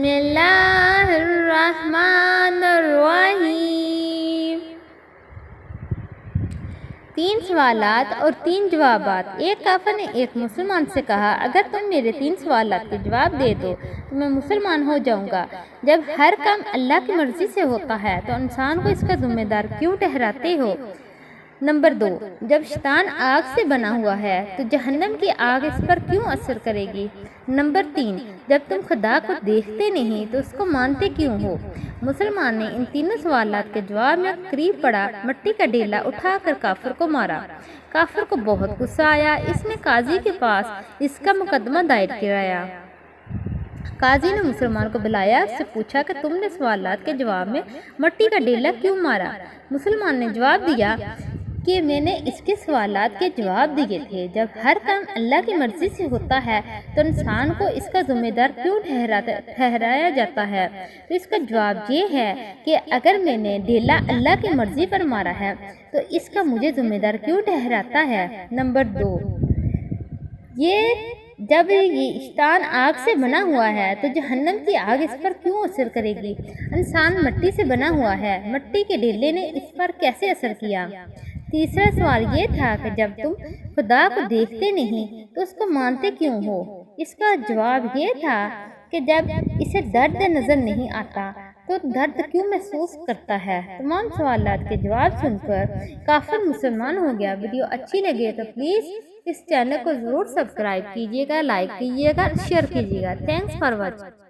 بسم اللہ الرحمن الرحیم۔ 3 سوالات اور 3 جوابات۔ ایک کافر نے ایک مسلمان سے کہا، اگر تم میرے 3 سوالات کے جواب دے دو تو میں مسلمان ہو جاؤں گا۔ جب ہر کام اللہ کی مرضی سے ہوتا ہے تو انسان کو اس کا ذمہ دار کیوں ٹھہراتے ہو؟ نمبر 2، جب شیطان آگ سے بنا ہوا ہے تو جہنم کی آگ اس پر کیوں اثر کرے گی؟ نمبر 3، جب تم خدا کو دیکھتے نہیں تو اس کو مانتے کیوں ہو؟ مسلمان نے ان تینوں سوالات کے جواب میں قریب پڑا مٹی کا ڈیلا اٹھا کر کافر کو مارا۔ کافر کو بہت غصہ آیا، اس نے قاضی کے پاس اس کا مقدمہ دائر کرایا۔ قاضی نے مسلمان کو بلایا، اس سے پوچھا کہ تم نے سوالات کے جواب میں مٹی کا ڈیلا کیوں مارا؟ مسلمان نے جواب دیا کہ میں نے اس کے سوالات کے جواب دیے تھے، جب ہر کام اللہ کی مرضی سے ہوتا ہے تو انسان کو اس کا ذمہ دار کیوں ٹھہرایا جاتا ہے؟ تو اس کا جواب یہ ہے کہ اگر میں نے ڈیلا اللہ کی مرضی پر مارا ہے تو اس کا مجھے ذمہ دار کیوں ٹھہراتا ہے؟ نمبر 2، جب یہ شیطان آگ سے بنا ہوا ہے تو جہنم کی آگ اس پر کیوں اثر کرے گی؟ انسان مٹی سے بنا ہوا ہے، مٹی کے ڈیلے نے اس پر کیسے اثر کیا؟ تیسرا سوال یہ تھا کہ جب تم خدا کو دیکھتے نہیں تو اس کو مانتے کیوں ہو؟ اس کا جواب یہ تھا کہ جب اسے درد نظر نہیں آتا تو درد کیوں محسوس کرتا ہے؟ تمام سوالات کے جواب سن کر کافر مسلمان ہو گیا۔ ویڈیو اچھی لگے تو پلیز اس چینل کو ضرور سبسکرائب کیجیے گا، لائک کیجیے گا، شیئر کیجیے گا۔ Thanks for watching.